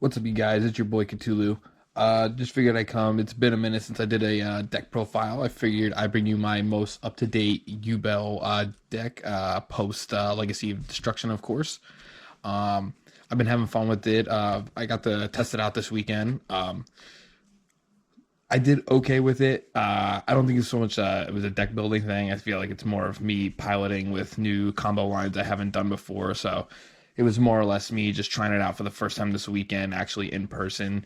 What's up, you guys? It's your boy Cthulhu. Just figured I'd come. It's been a minute since I did a deck profile. I figured I'd bring you my most up-to-date Yubel deck post Legacy of Destruction, of course. Um, I've been having fun with it. I got to test it out this weekend. I did okay with it. I don't think it's so much it was a deck building thing. I feel like it's more of me piloting with new combo lines I haven't done before. So it was more or less me just trying it out for the first time this weekend, actually in person,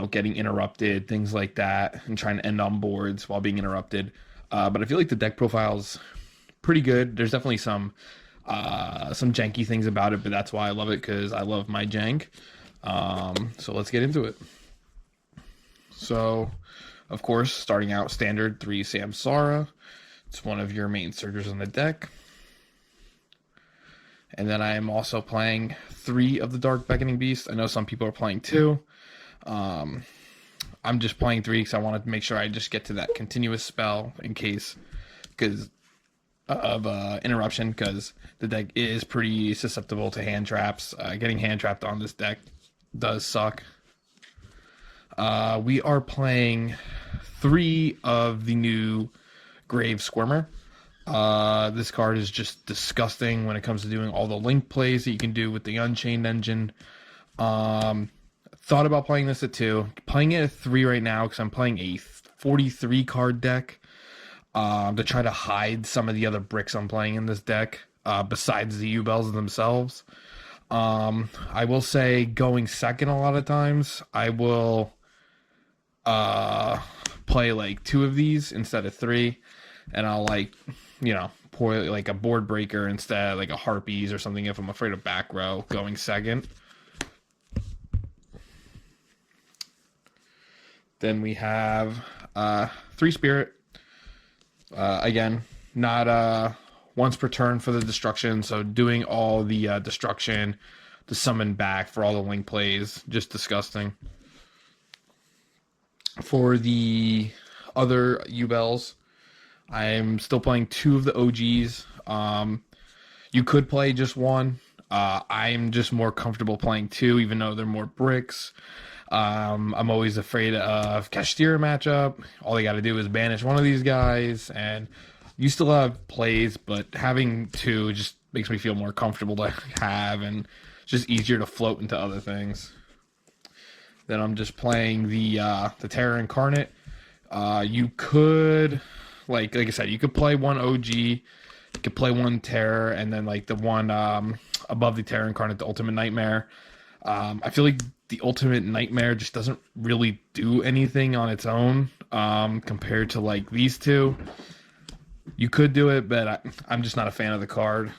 getting interrupted, things like that, and trying to end on boards while being interrupted. But I feel like the deck profile's pretty good. There's definitely some janky things about it, but that's why I love it, because I love my jank. So let's get into it. So, of course, starting out standard 3 Samsara. It's one of your main surgers on the deck. And then I am also playing 3 of the Dark Beckoning Beast. I know some people are playing 2. I'm just playing 3 because I wanted to make sure I just get to that continuous spell in case because of interruption, because the deck is pretty susceptible to hand traps. Getting hand trapped on this deck does suck. We are playing 3 of the new Grave Squirmer. This card is just disgusting when it comes to doing all the link plays that you can do with the Unchained engine. Thought about playing this at 2. Playing it at 3 right now because I'm playing a 43 card deck to try to hide some of the other bricks I'm playing in this deck besides the Yubels themselves. I will say going second a lot of times, I will play like 2 of these instead of 3, and I'll pour like a board breaker instead, like a harpies or something if I'm afraid of back row going second. Then we have 3 spirit. Again, not once per turn for the destruction, so doing all the destruction to summon back for all the link plays, just disgusting. For the other Yubels, I'm still playing 2 of the OGs. You could play just 1. I'm just more comfortable playing 2, even though they're more bricks. I'm always afraid of Cashier matchup. All they got to do is banish one of these guys, and you still have plays, but having 2 just makes me feel more comfortable to have, and just easier to float into other things. Then I'm just playing the Terror Incarnate. You could, like I said, you could play 1 OG, you could play 1 Terror, and then like the one above the Terror Incarnate, the Ultimate Nightmare. I feel like the Ultimate Nightmare just doesn't really do anything on its own compared to like these 2. You could do it, but I'm just not a fan of the card.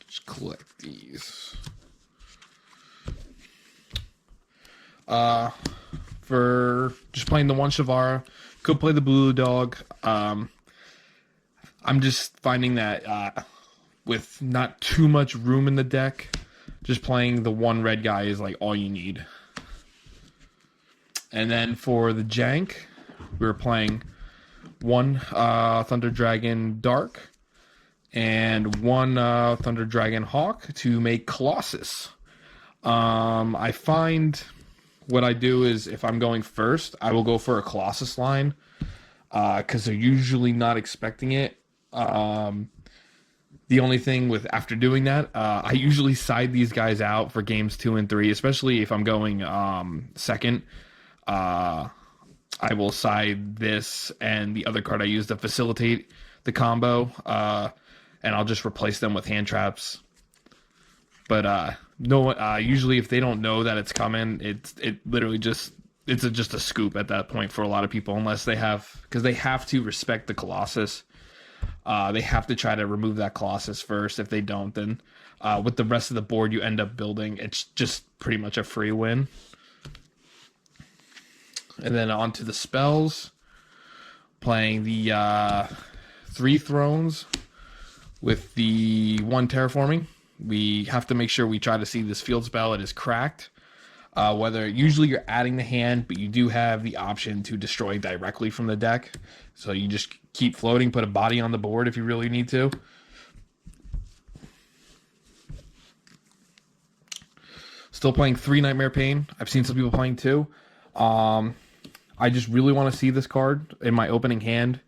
Just collect these. For just playing the 1 Shavara, could play the Blue Dog. I'm just finding that with not too much room in the deck, just playing the 1 red guy is like all you need. And then for the jank, we were playing 1 Thunder Dragon Dark and 1 Thunder Dragon Hawk to make Colossus. I find what I do is if I'm going first, I will go for a Colossus line because they're usually not expecting it. The only thing with after doing that, I usually side these guys out for games 2 and 3, especially if I'm going second. I will side this and the other card I use to facilitate the combo, and I'll just replace them with hand traps. But no, usually if they don't know that it's coming, it literally just it's just a scoop at that point for a lot of people, unless they have, because they have to respect the Colossus. They have to try to remove that Colossus first. If they don't, then with the rest of the board you end up building, it's just pretty much a free win. And then on to the spells. Playing the 3 Thrones with the 1 Terraforming. We have to make sure we try to see this field spell. It is cracked. Whether usually you're adding the hand, but you do have the option to destroy directly from the deck. So you just keep floating, put a body on the board if you really need to. Still playing 3 Nightmare Pain. I've seen some people playing 2. I just really want to see this card in my opening hand.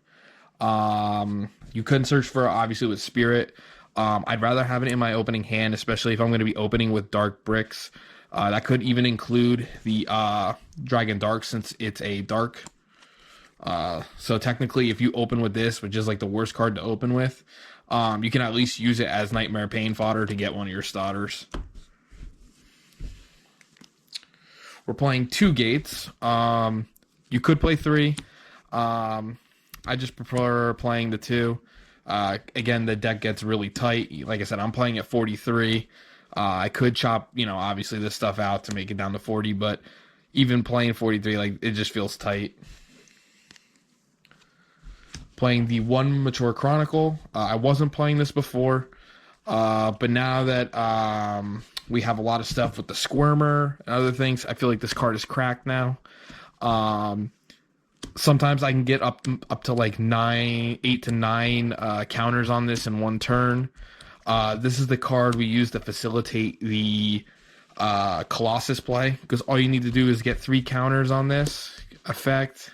You couldn't search for, obviously, with Spirit. I'd rather have it in my opening hand, especially if I'm going to be opening with Dark Bricks. That could even include the Dragon Dark, since it's a dark. So technically, if you open with this, which is like the worst card to open with, you can at least use it as Nightmare Pain fodder to get one of your starters. We're playing 2 gates. You could play 3. I just prefer playing the 2. Again, the deck gets really tight. Like I said, I'm playing at 43. I could chop, obviously this stuff out to make it down to 40, but even playing 43, like, it just feels tight. Playing the 1 Mature Chronicle. I wasn't playing this before, but now that we have a lot of stuff with the Squirmer and other things, I feel like this card is cracked now. Sometimes I can get up to like 8 to 9 counters on this in one turn. This is the card we use to facilitate the Colossus play, because all you need to do is get 3 counters on this effect.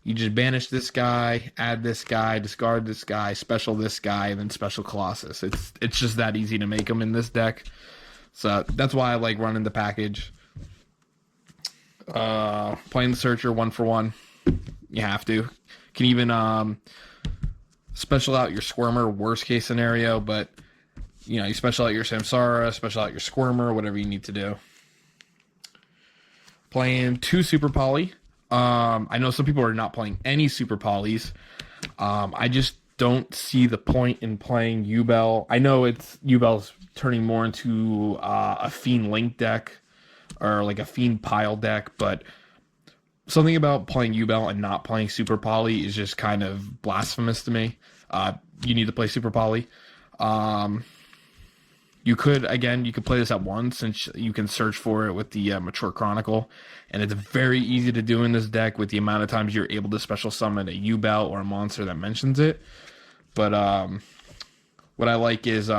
You just banish this guy, add this guy, discard this guy, special this guy, and then special Colossus. It's just that easy to make them in this deck. So that's why I like running the package. Playing the Searcher 1 for 1. You have to. Can even special out your Squirmer, worst case scenario, but you special out your Samsara, special out your Squirmer, whatever you need to do. Playing 2 Super Poly. I know some people are not playing any Super Polys. I just don't see the point in playing Yubel. I know Yubel's turning more into a Fiend Link deck, or like a Fiend Pile deck, but something about playing Yubel and not playing Super Poly is just kind of blasphemous to me. You need to play Super Poly. You could play this at once, since you can search for it with the Mature Chronicle, and it's very easy to do in this deck with the amount of times you're able to special summon a Yubel or a monster that mentions it. But what I like is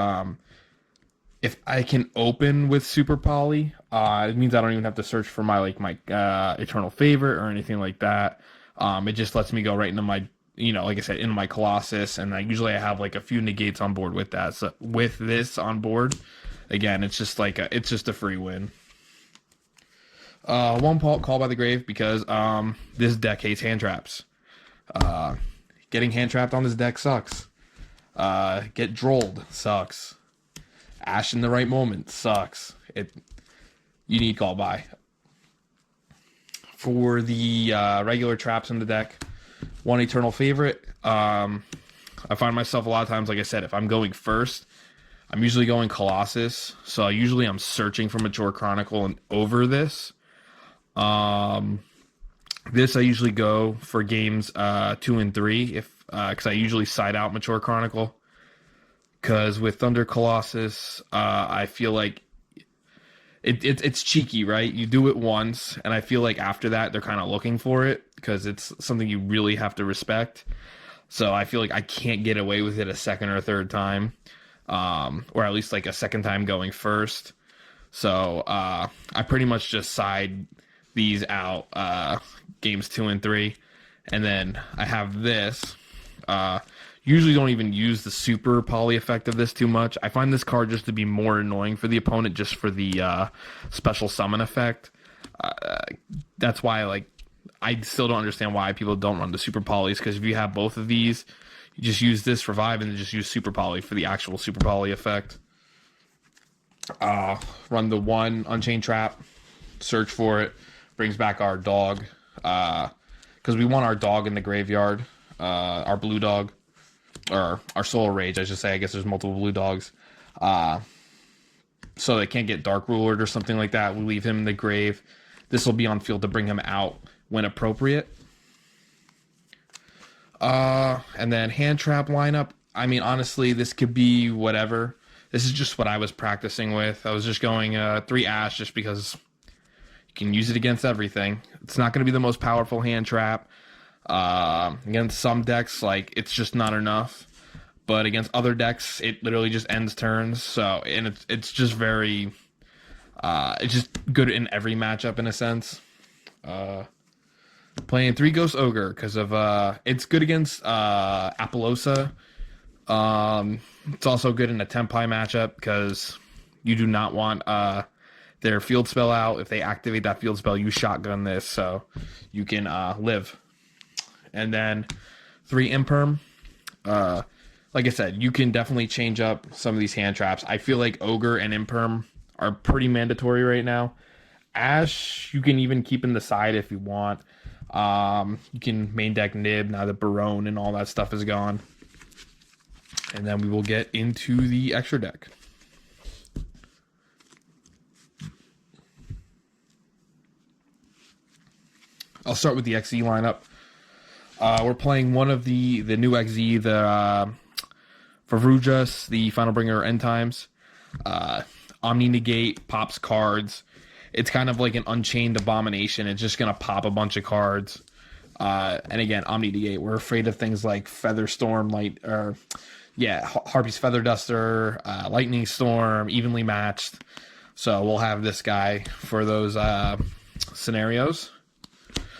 if I can open with Super Poly, it means I don't even have to search for my Eternal Favorite or anything like that. It just lets me go right into my, like I said, into my Colossus, and I have like a few negates on board with that. So with this on board, again, it's just a free win. 1 Call by the Grave, because this deck hates hand traps. Getting hand trapped on this deck sucks. Get drolled sucks. Ash in the right moment sucks. You need Call by. For the regular traps in the deck, 1 Eternal Favorite. I find myself a lot of times, like I said, if I'm going first, I'm usually going Colossus. So usually I'm searching for Mature Chronicle and over this. This I usually go for games 2 and 3, because I usually side out Mature Chronicle. Because with Thunder Colossus, I feel like it's cheeky, right? You do it once, and I feel like after that they're kind of looking for it, because it's something you really have to respect. So I feel like I can't get away with it a second or a third time, or at least like a second time going first. So I pretty much just side these out, games 2 and 3, and then I have this. Usually don't even use the Super Poly effect of this too much. I find this card just to be more annoying for the opponent, just for the special summon effect. That's why I still don't understand why people don't run the Super Polys, because if you have both of these, you just use this for Vibe and then just use Super Poly for the actual Super Poly effect. Run the 1 Unchained Trap, search for it, brings back our dog, because we want our dog in the graveyard, our blue dog, or our Soul Rage, I should say. I guess there's multiple blue dogs. So they can't get Dark Rulered or something like that. We leave him in the grave. This will be on field to bring him out when appropriate. And then hand trap lineup. I mean, honestly, this could be whatever. This is just what I was practicing with. I was just going 3 Ash just because you can use it against everything. It's not going to be the most powerful hand trap. Against some decks, it's just not enough. But against other decks, it literally just ends turns. So, and it's just very It's just good in every matchup in a sense. Playing 3 Ghost Ogre because of it's good against Apollosa. It's also good in a Tempai matchup because you do not want their field spell out. If they activate that field spell, you shotgun this so you can live. And then 3 Imperm. Like I said, you can definitely change up some of these hand traps. I feel like Ogre and Imperm are pretty mandatory right now. Ash, you can even keep in the side if you want. You can main deck Nib now that Barone and all that stuff is gone. And then we will get into the extra deck. I'll start with the XZ lineup. We're playing one of the new XZ, the Favrujas, the Final Bringer End Times. Omni Negate pops cards. It's kind of like an Unchained Abomination. It's just going to pop a bunch of cards. And again, Omni Negate. We're afraid of things like Featherstorm, Harpy's Feather Duster, Lightning Storm, Evenly Matched. So we'll have this guy for those scenarios.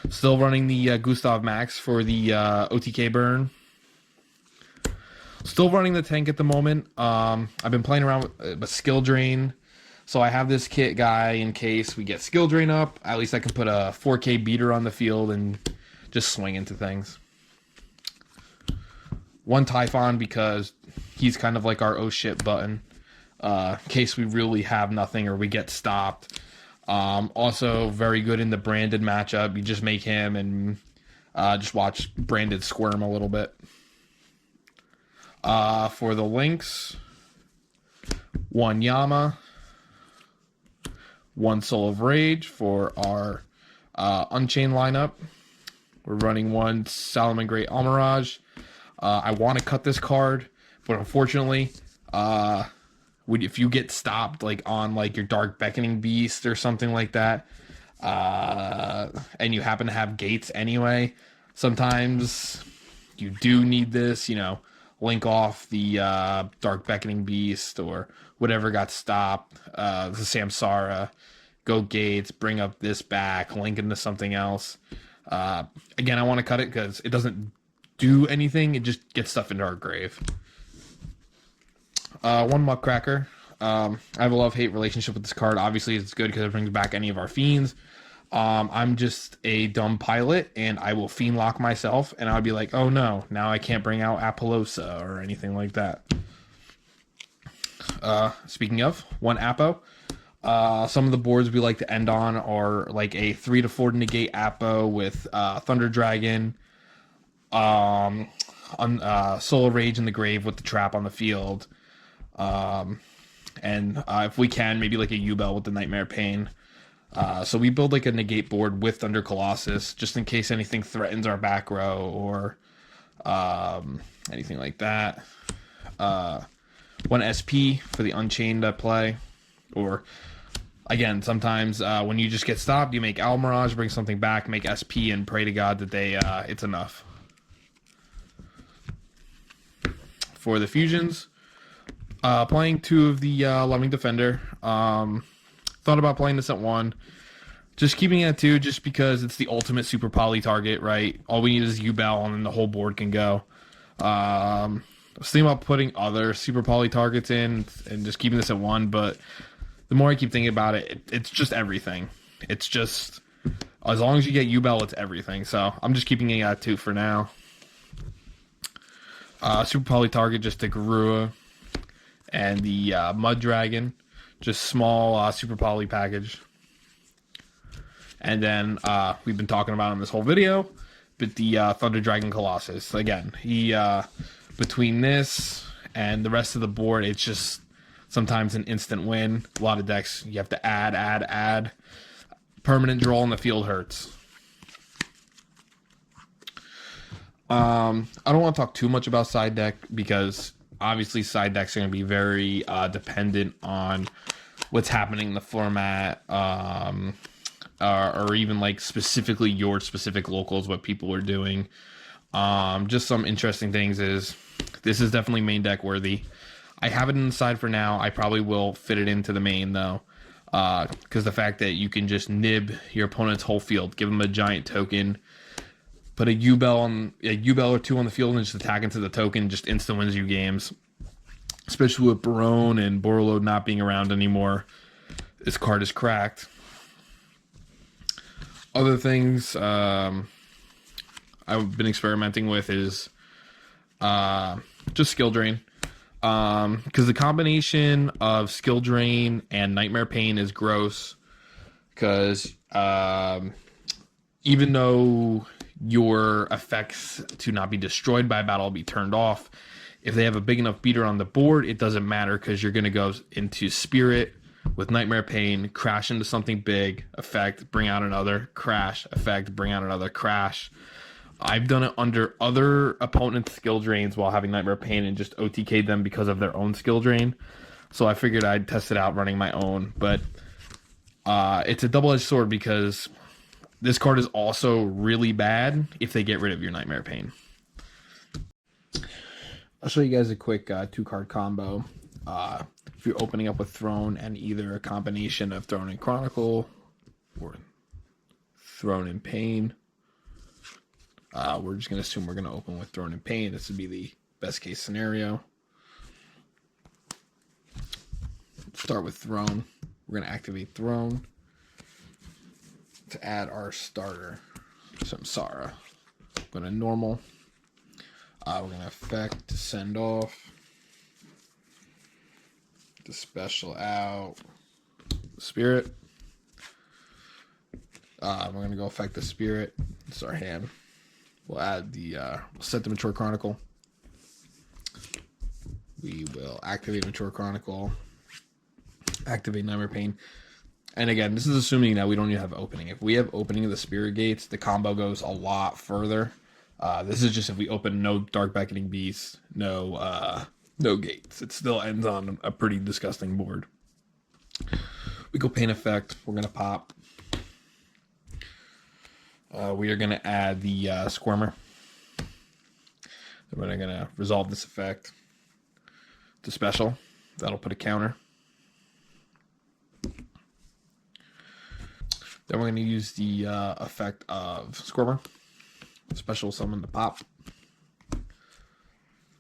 Still running the Gustav Max for the OTK burn. Still running the tank at the moment. I've been playing around with Skill Drain. So I have this kit guy in case we get Skill Drain up. At least I can put a 4K beater on the field and just swing into things. 1 Typhon because he's kind of like our oh shit button. In case we really have nothing or we get stopped. Also very good in the Branded matchup. You just make him and just watch Branded squirm a little bit. For the Lynx, 1 Yama, 1 Soul of Rage for our Unchained lineup. We're running 1 Salamangreat Almirage. I want to cut this card, but unfortunately, if you get stopped like on like your Dark Beckoning Beast or something like that, and you happen to have gates anyway, sometimes you do need this, link off the Dark Beckoning Beast or whatever got stopped, the Samsara, go gates, bring up this back, link into something else. Again, I want to cut it because it doesn't do anything. It just gets stuff into our grave. 1 Muckracker. I have a love-hate relationship with this card. Obviously, it's good because it brings back any of our fiends. I'm just a dumb pilot, and I will fiend lock myself, and I'll be like, oh no, now I can't bring out Apollosa or anything like that. Speaking of, 1 Apo. Some of the boards we like to end on are like a 3 to 4 to negate Apo with Thunder Dragon, Soul of Rage in the grave with the trap on the field. And if we can, maybe like a Yubel with the Nightmare Pain. So we build like a negate board with Thunder Colossus, just in case anything threatens our back row or anything like that. 1 SP for the Unchained play. Or, again, sometimes when you just get stopped, you make Almirage, bring something back, make SP, and pray to God that it's enough. For the fusions, playing 2 of the Loving Defender. Thought about playing this at 1. Just keeping it at 2 just because it's the ultimate super poly target, right? All we need is Yubel and then the whole board can go. I was thinking about putting other super poly targets in and just keeping this at 1, but the more I keep thinking about it, it's just everything. It's just, as long as you get Yubel, it's everything. So I'm just keeping it at 2 for now. Super poly target, just the Garua and the Mud Dragon. Just small super poly package. And then we've been talking about in this whole video, but the Thunder Dragon Colossus. Again, he between this and the rest of the board, it's just sometimes an instant win. A lot of decks you have to add. Permanent draw in the field hurts. I don't want to talk too much about side deck because obviously side decks are going to be very dependent on what's happening in the format, or even like specifically your specific locals, what people are doing. Just some interesting things is this is definitely main deck worthy. I have it in the side for now. I probably will fit it into the main though. Because the fact that you can just nib your opponent's whole field, give them a giant token, put a Yubel or two on the field, and just attack into the token, just instant wins you games. Especially with Barone and Borreload not being around anymore, this card is cracked. Other things I've been experimenting with is just skill drain. Because the combination of skill drain and nightmare pain is gross. Because even though your effects to not be destroyed by battle will be turned off, if they have a big enough beater on the board, it doesn't matter because you're going to go into Spirit with Nightmare Pain, crash into something big, effect, bring out another, crash, effect, bring out another, crash. I've done it under other opponents' skill drains while having Nightmare Pain and just OTK'd them because of their own skill drain. So I figured I'd test it out running my own. But it's a double-edged sword because this card is also really bad if they get rid of your Nightmare Pain. I'll show you guys a quick 2-card combo. If you're opening up with Throne and either a combination of Throne and Chronicle or Throne and Pain, we're just going to assume we're going to open with Throne and Pain. This would be the best case scenario. Start with Throne. We're going to activate Throne to add our starter, Samsara. I'm going to normal. We're going to effect to send off, the special out, Spirit. We're going to go effect the Spirit. It's our hand. We'll add the, we'll set the Mature Chronicle. We will activate Mature Chronicle, activate Nightmare Pain. And again, this is assuming that we don't even have opening. If we have opening of the Spirit Gates, the combo goes a lot further. This is just if we open no Dark Beckoning Beast, no gates. It still ends on a pretty disgusting board. We go Pain Effect. We're going to pop. We are going to add the Squirmer. Then we're going to resolve this effect to special. That'll put a counter. Then we're going to use the effect of Squirmer. Special summon the pop.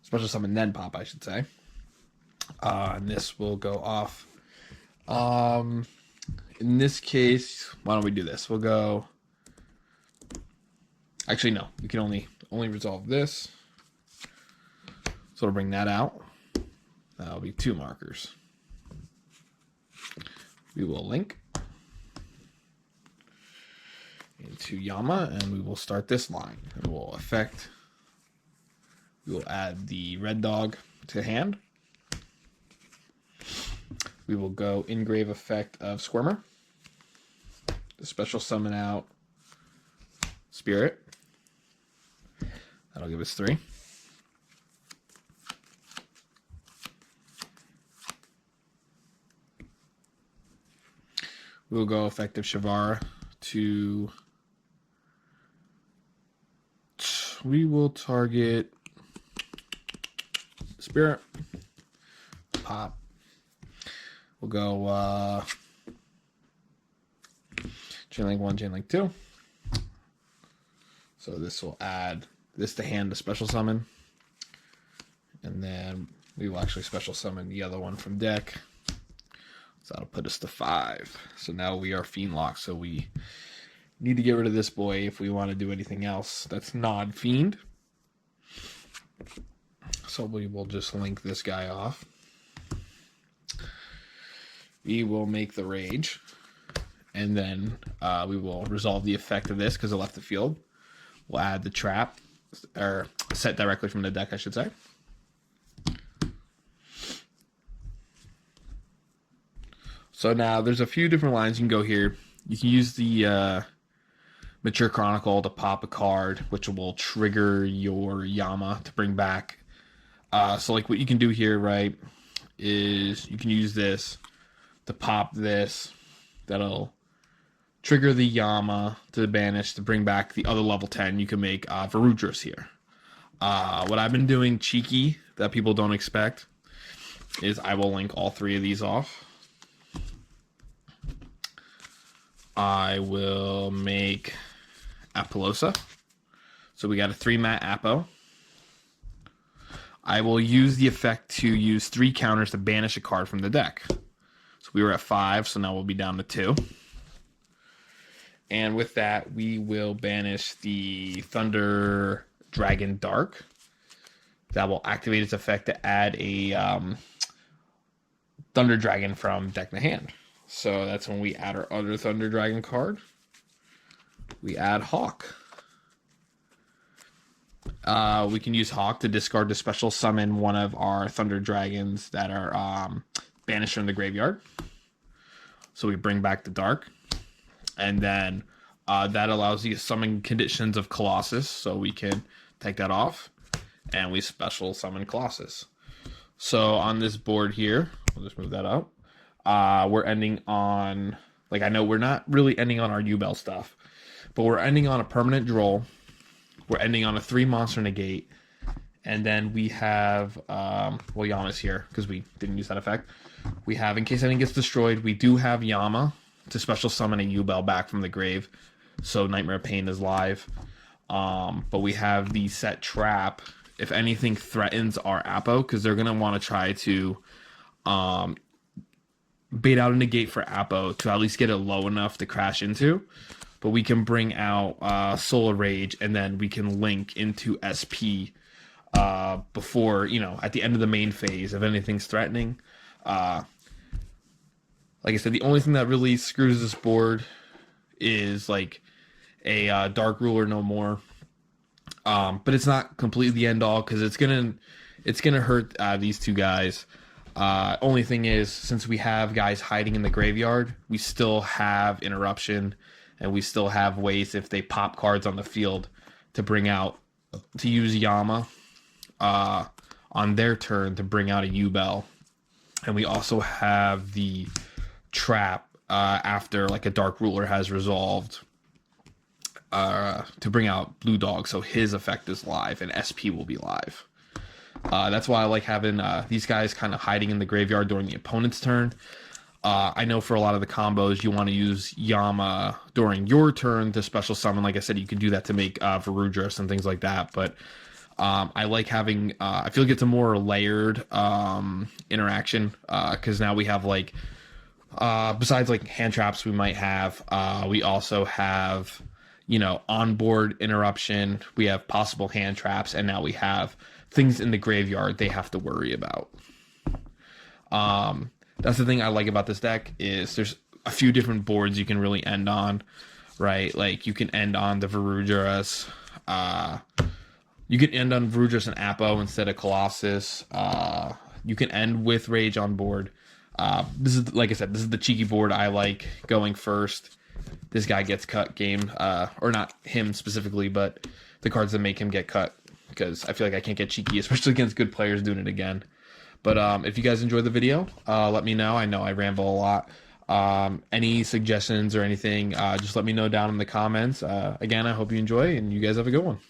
Special summon then pop, I should say. And this will go off. In this case, why don't we do this? We'll go. Actually, no. We can only resolve this. So it'll bring that out. That'll be 2 markers. We will link into Yama, and we will start this line. And we'll effect. We will add the red dog to hand. We will go engrave effect of Squirmer. The special summon out Spirit. That'll give us 3. We'll go effective Shavara to. We will target Spirit. Pop. We'll go Chainlink 1, Chainlink 2. So this will add this to hand to special summon. And then we will actually special summon the other one from deck. So that'll put us to 5. So now we are Fiend Locked. So we need to get rid of this boy if we want to do anything else that's not Fiend. So we will just link this guy off. We will make the Rage. And then we will resolve the effect of this because it left the field. We'll add the Trap, or set directly from the deck, I should say. So now there's a few different lines you can go here. You can use the Mature Chronicle to pop a card, which will trigger your Yama to bring back. So like what you can do here, right, is you can use this to pop this. That'll trigger the Yama to banish to bring back the other level 10. You can make Varudras here. What I've been doing cheeky that people don't expect is I will link all 3 of these off. I will make Apollosa. So we got a 3-mat Apo. I will use the effect to use 3 counters to banish a card from the deck. So we were at 5, so now we'll be down to 2. And with that, we will banish the Thunder Dragon Dark. That will activate its effect to add a Thunder Dragon from deck to hand. So that's when we add our other Thunder Dragon card. We add Hawk. We can use Hawk to discard to special summon one of our Thunder Dragons that are banished from the graveyard. So we bring back the Dark. And then that allows you to summon Conditions of Colossus. So we can take that off. And we special summon Colossus. So on this board here, we'll just move that up. We're ending on, like, I know we're not really ending on our Yubel stuff, but we're ending on a permanent Droll. We're ending on a 3 monster negate. And then we have, well, Yama's here because we didn't use that effect. We have, in case anything gets destroyed, we do have Yama to special summon a Yubel back from the grave. So Nightmare Pain is live. But we have the set trap if anything threatens our Apo, because they're going to want to try to bait out a negate for Apo to at least get it low enough to crash into. But we can bring out Solar Rage, and then we can link into SP before, you know, at the end of the main phase, if anything's threatening. Like I said, the only thing that really screws this board is like a Dark Ruler no more. But it's not completely the end all, because it's gonna hurt these 2 guys. Only thing is, since we have guys hiding in the graveyard, we still have interruption, and we still have ways, if they pop cards on the field, to bring out, to use Yama on their turn to bring out a Yubel. And we also have the trap after like a Dark Ruler has resolved to bring out Blue Dog, so his effect is live and SP will be live. That's why I like having these guys kind of hiding in the graveyard during the opponent's turn. I know for a lot of the combos, you want to use Yama during your turn to special summon. Like I said, you can do that to make Varudras and things like that. But I like having, I feel like it's a more layered interaction, because now we have like, besides like hand traps we might have, we also have, you know, onboard interruption, we have possible hand traps, and now we have things in the graveyard they have to worry about. That's the thing I like about this deck, is there's a few different boards you can really end on, right? Like you can end on the Varudras. You can end on Varudras and Apo instead of Colossus. You can end with Rage on board. This is, like I said, this is the cheeky board I like going first. This guy gets cut game, or not him specifically, but the cards that make him get cut, because I feel like I can't get cheeky, especially against good players doing it again. But if you guys enjoyed the video, let me know. I know I ramble a lot. Any suggestions or anything, just let me know down in the comments. Again, I hope you enjoy, and you guys have a good one.